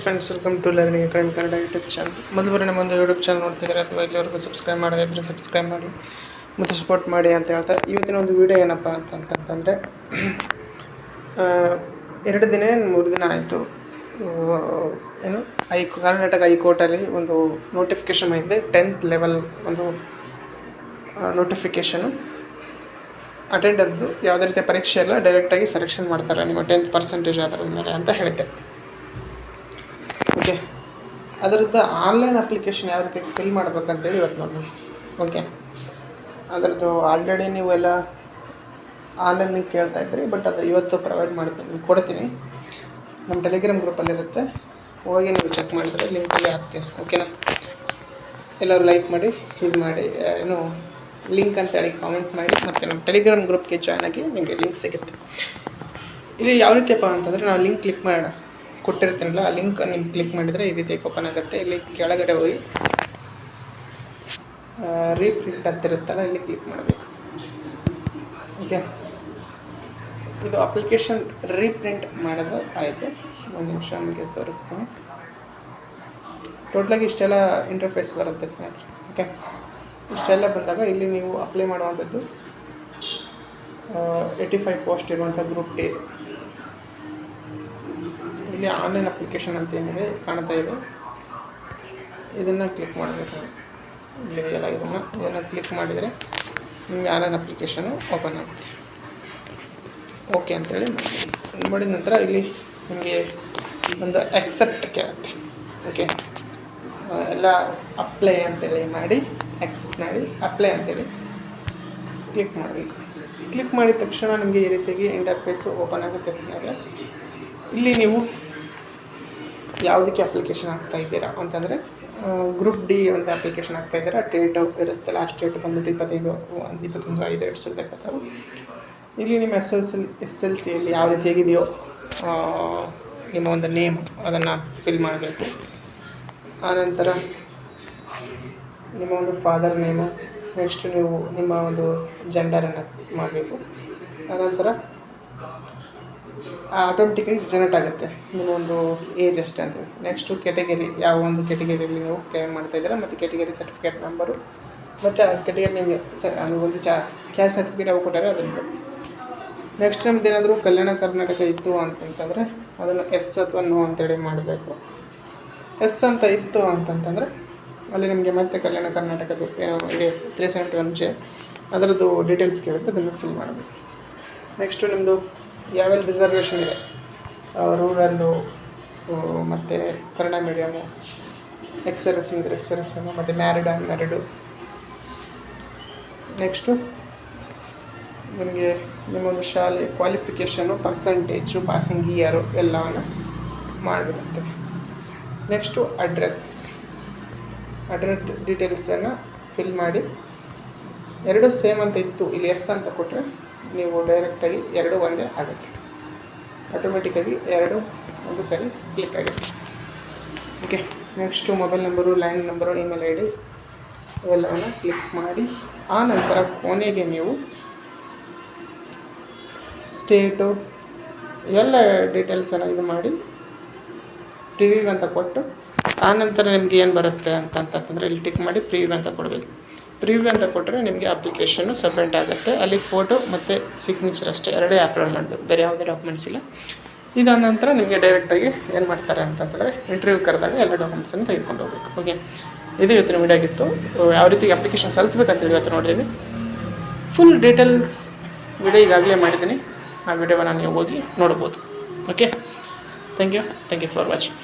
Friends, welcome to learning academy Kannada YouTube channel. ಮೊದಲು ನಮ್ಮ ಒಂದು ಯೂಟ್ಯೂಬ್ ಚಾನಲ್ ನೋಡ್ತಿದ್ದಾರೆ ಅಥವಾ ಇಲ್ಲಿವರೆಗೂ ಸಬ್ಸ್ಕ್ರೈಬ್ ಮಾಡೋದಿದ್ರೆ ಸಬ್ಸ್ಕ್ರೈಬ್ ಮಾಡಿ ಮತ್ತು ಸಪೋರ್ಟ್ ಮಾಡಿ ಅಂತ ಹೇಳ್ತಾ ಇವತ್ತಿನ ಒಂದು ವೀಡಿಯೋ ಏನಪ್ಪ ಅಂತಂತಂದರೆ 2 ದಿನ 3 ದಿನ ಆಯಿತು. ಏನು ಕರ್ನಾಟಕ ಹೈಕೋರ್ಟಲ್ಲಿ ಒಂದು ನೋಟಿಫಿಕೇಷನ್ ಬಂದಿದೆ. 10th ಲೆವೆಲ್ ಒಂದು ನೋಟಿಫಿಕೇಷನು. ಅಟೆಂಡರ್ದು ಯಾವುದೇ ರೀತಿಯ ಪರೀಕ್ಷೆ ಎಲ್ಲ ಡೈರೆಕ್ಟಾಗಿ ಸೆಲೆಕ್ಷನ್ ಮಾಡ್ತಾರೆ ನಿಮ್ಮ 10% ಅದರ ಮೇಲೆ ಅಂತ ಹೇಳಿದ್ದೆ. ಓಕೆ, ಅದರದ್ದು ಆನ್ಲೈನ್ ಅಪ್ಲಿಕೇಶನ್ ಯಾವ ರೀತಿ ಫಿಲ್ ಮಾಡ್ಬೇಕಂತೇಳಿ ಇವತ್ತು ನೋಡಿ. ಓಕೆ, ಅದರದ್ದು ಆಲ್ರೆಡಿ ನೀವೆಲ್ಲ ಆನ್ಲೈನಿಗೆ ಕೇಳ್ತಾ ಇದ್ರಿ, ಬಟ್ ಅದು ಇವತ್ತು ಪ್ರೊವೈಡ್ ಕೊಡ್ತೀನಿ. ನಮ್ಮ ಟೆಲಿಗ್ರಾಮ್ ಗ್ರೂಪಲ್ಲಿರುತ್ತೆ, ಹೋಗಿ ನೀವು ಚೆಕ್ ಮಾಡಿದರೆ ಲಿಂಕಲ್ಲಿ ಹಾಕ್ತೀನಿ. ಓಕೆನಾ? ಎಲ್ಲರೂ ಲೈಕ್ ಮಾಡಿ, ಇದು ಮಾಡಿ, ಏನು ಲಿಂಕ್ ಅಂತೇಳಿ ಕಾಮೆಂಟ್ ಮಾಡಿ, ಮತ್ತು ನಮ್ಮ ಟೆಲಿಗ್ರಾಮ್ ಗ್ರೂಪ್ಗೆ ಜಾಯ್ನ್ ಆಗಿ ನಿಮಗೆ ಲಿಂಕ್ ಸಿಗುತ್ತೆ. ಇಲ್ಲಿ ಯಾವ ರೀತಿಯಪ್ಪ ಅಂತಂದರೆ ನಾವು ಲಿಂಕ್ ಕ್ಲಿಕ್ ಮಾಡೋಣ ಕೊಟ್ಟಿರ್ತೀನಲ್ಲ, ಆ ಲಿಂಕ್ ನೀವು ಕ್ಲಿಕ್ ಮಾಡಿದರೆ ಈ ರೀತಿ ಓಪನ್ ಆಗುತ್ತೆ. ಇಲ್ಲಿ ಕೆಳಗಡೆ ಹೋಗಿ ರೀಪ್ರಿಂಟ್ ಅಂತಿರುತ್ತಲ್ಲ, ಇಲ್ಲಿ ಕ್ಲಿಕ್ ಮಾಡಬೇಕು. ಓಕೆ, ಇದು ಅಪ್ಲಿಕೇಶನ್ ರೀಪ್ರಿಂಟ್ ಮಾಡೋದು ಆಯಿತು. ಒಂದು ನಿಮಿಷ ನಿಮಗೆ ತೋರಿಸ್ತೀನಿ. ಟೋಟಲಾಗಿ ಇಷ್ಟೆಲ್ಲ ಇಂಟರ್ಫೇಸ್ ಬರುತ್ತೆ ಸ್ನೇಹಿತರೆ. ಓಕೆ, ಇಷ್ಟೆಲ್ಲ ಬಂದಾಗ ಇಲ್ಲಿ ನೀವು ಅಪ್ಲೈ ಮಾಡುವಂಥದ್ದು 85 ಪೋಸ್ಟ್ ಇರುವಂಥ ಗ್ರೂಪ್ ಡಿ. ಇಲ್ಲಿ ಆನ್ಲೈನ್ ಅಪ್ಲಿಕೇಶನ್ ಅಂತ ಏನಿದೆ ಕಾಣ್ತಾ ಇದೆ, ಇದನ್ನು ಕ್ಲಿಕ್ ಮಾಡಬೇಕು. ಇಲ್ಲಿ ಎಲ್ಲ ಇದನ್ನು ಕ್ಲಿಕ್ ಮಾಡಿದರೆ ನಿಮಗೆ ಆನ್ಲೈನ್ ಅಪ್ಲಿಕೇಶನು ಓಪನ್ ಆಗುತ್ತೆ. ಓಕೆ ಅಂತೇಳಿ ಮಾಡಿದ ನಂತರ ಇಲ್ಲಿ ನಿಮಗೆ ಒಂದು ಎಕ್ಸೆಪ್ಟ್ ಕೇಳುತ್ತೆ. ಓಕೆ, ಎಲ್ಲ ಅಪ್ಲೈ ಅಂತೇಳಿ ಮಾಡಿ ಎಕ್ಸೆಪ್ಟ್ ಮಾಡಿ ಅಪ್ಲೈ ಅಂತೇಳಿ ಕ್ಲಿಕ್ ಮಾಡಬೇಕು. ಕ್ಲಿಕ್ ಮಾಡಿದ ತಕ್ಷಣ ನಿಮಗೆ ಈ ರೀತಿಯಾಗಿ ಇಂಟರ್ಫೇಸು ಓಪನ್ ಆಗುತ್ತೆ ಸ್ನೇಹಿತರೆ. ಇಲ್ಲಿ ನೀವು ಯಾವುದಕ್ಕೆ ಅಪ್ಲಿಕೇಶನ್ ಹಾಕ್ತಾ ಇದ್ದೀರಾ ಅಂತಂದರೆ ಗ್ರೂಪ್ ಡಿ ಒಂದು ಅಪ್ಲಿಕೇಶನ್ ಹಾಕ್ತಾ ಇದ್ದೀರಾ. ಡೇಟ್ ಇರುತ್ತೆ, ಲಾಸ್ಟ್ ಡೇಟ್ ಬಂದುಬಿಟ್ಟು 21/5/2026. ಇಲ್ಲಿ ನಿಮ್ಮ SLCಯಲ್ಲಿ ಯಾವ ರೀತಿಯಾಗಿದೆಯೋ ನಿಮ್ಮ ಒಂದು ನೇಮ್ ಅದನ್ನು ಫಿಲ್ ಮಾಡಬೇಕು. ಆನಂತರ ನಿಮ್ಮ ಒಂದು ಫಾದರ್ ನೇಮು, ನೆಕ್ಸ್ಟು ನೀವು ನಿಮ್ಮ ಒಂದು ಜೆಂಡರನ್ನು ಮಾಡಬೇಕು. ಆನಂತರ ಆಟೋಮೆಟಿಕಾಗಿ ಜನರೇಟ್ ಆಗುತ್ತೆ ನಿಮ್ಮ ಒಂದು ಏಜ್ ಎಷ್ಟು ಅಂತೇಳಿ. ನೆಕ್ಸ್ಟು ಕೆಟಗರಿ, ಯಾವ ಒಂದು ಕೆಟಗರಿಯಲ್ಲಿ ನೀವು ಕ್ಲೇಮ್ ಮಾಡ್ತಾಯಿದ್ದೀರಾ, ಮತ್ತು ಕೆಟಗರಿ ಸರ್ಟಿಫಿಕೇಟ್ ನಂಬರು, ಮತ್ತು ಆ ಕೆಟಗರಿ ನಿಮಗೆ ಒಂದು ಕ್ಯಾಸ್ಟ್ ಸರ್ಟಿಫಿಕೇಟ್ ಯಾವ ಕೊಟ್ಟಾರೆ ಅದನ್ನು. ನೆಕ್ಸ್ಟ್ ನಮ್ದು ಏನಾದರೂ ಕಲ್ಯಾಣ ಕರ್ನಾಟಕ ಇತ್ತು ಅಂತಂತಂದರೆ ಅದನ್ನು ಎಸ್ ಅಥವಾ ನೋ ಅಂತೇಳಿ ಮಾಡಬೇಕು. ಎಸ್ ಅಂತ ಇತ್ತು ಅಂತಂತಂದರೆ ಅಲ್ಲಿ ನಿಮಗೆ ಮತ್ತೆ ಕಲ್ಯಾಣ ಕರ್ನಾಟಕದ್ದು ಇದೆ 371J ಅದರದ್ದು ಡೀಟೇಲ್ಸ್ ಕೇಳುತ್ತೆ, ಅದನ್ನು ಫಿಲ್ ಮಾಡಬೇಕು. ನೆಕ್ಸ್ಟು ನಿಮ್ಮದು ಯಾವೆಲ್ಲ ರಿಸರ್ವೇಷನ್ ಇದೆ, ರೂರಲ್ಲು, ಮತ್ತು ಕನ್ನಡ ಮೀಡಿಯಮು, ಎಕ್ಸ್-ಸರ್ವಿಸ್ ಮತ್ತು ಮ್ಯಾರಿಡ್ ಅನ್ಮ್ಯಾರಿಡು. ನೆಕ್ಸ್ಟು ನಿಮಗೆ ನಿಮ್ಮೊಂದು ಶಾಲೆ ಕ್ವಾಲಿಫಿಕೇಷನು, ಪರ್ಸಂಟೇಜು, ಪಾಸಿಂಗ್ ಇಯರು ಎಲ್ಲವನ್ನು ಮಾಡಿರುತ್ತೆ. ನೆಕ್ಸ್ಟು ಅಡ್ರೆಸ್ ಡೀಟೇಲ್ಸನ್ನು ಫಿಲ್ ಮಾಡಿ. 2 ಸೇಮ್ ಅಂತ ಇತ್ತು, ಇಲ್ಲಿ ಎಸ್ ಅಂತ ಕೊಟ್ಟರೆ ನೀವು ಡೈರೆಕ್ಟಾಗಿ 2 ಒಂದೇ ಆಗುತ್ತೆ. ಆಟೋಮೆಟಿಕ್ಕಾಗಿ 2 ಒಂದು ಸರಿ ಕ್ಲಿಕ್ ಆಗುತ್ತೆ. Okay, next mobile number, land number, email ID ಇವೆಲ್ಲವನ್ನು ಕ್ಲಿಕ್ ಮಾಡಿ. ಆ ನಂತರ ಕೊನೆಗೆ ನೀವು ಸ್ಟೇಟು ಎಲ್ಲ ಡೀಟೇಲ್ಸನ್ನು ಇದು ಮಾಡಿ ಪ್ರಿವ್ಯೂ ಅಂತ ಕೊಟ್ಟು, ಆನಂತರ ನಿಮಗೆ ಏನು ಬರುತ್ತೆ ಅಂತಂತಂದರೆ ಇಲ್ಲಿ ಟಿಕ್ ಮಾಡಿ ಪ್ರಿವ್ಯೂ ಅಂತ ಕೊಡಬೇಕು. ಪ್ರಿವ್ಯೂ ಅಂತ ಕೊಟ್ಟರೆ ನಿಮಗೆ ಅಪ್ಲಿಕೇಶನ್ನು ಸಬ್ಮಿಟ್ ಆಗುತ್ತೆ. ಅಲ್ಲಿ ಫೋಟೋ ಮತ್ತು ಸಿಗ್ನೇಚರ್ ಅಷ್ಟೇ 2 ಅಪ್ಲೋಡ್ ಮಾಡಬೇಕು, ಬೇರೆ ಯಾವುದೇ ಡಾಕ್ಯುಮೆಂಟ್ಸ್ ಇಲ್ಲ. ಇದಾದ ನಂತರ ನಿಮಗೆ ಡೈರೆಕ್ಟಾಗಿ ಏನು ಮಾಡ್ತಾರೆ ಅಂತಂತಂದರೆ ಇಂಟರ್ವ್ಯೂ ಕರೆದಾಗ ಎಲ್ಲ ಡಾಕ್ಯುಮೆಂಟ್ಸನ್ನು ತೆಗೆದುಕೊಂಡು ಹೋಗಬೇಕು. ಓಕೆ, ಇದು ಇವತ್ತಿನ ವಿಡಿಯೋ ಆಗಿತ್ತು. ಯಾವ ರೀತಿ ಅಪ್ಲಿಕೇಶನ್ ಸಲ್ಲಿಸಬೇಕಂತೇಳಿ ಇವತ್ತು ನೋಡಿದ್ದೀವಿ. ಫುಲ್ ಡೀಟೇಲ್ಸ್ ವಿಡಿಯೋ ಈಗಾಗಲೇ ಮಾಡಿದ್ದೀನಿ, ಆ ವಿಡಿಯೋವನ್ನು ನೀವು ಹೋಗಿ ನೋಡ್ಬೋದು. Okay, thank you for watching.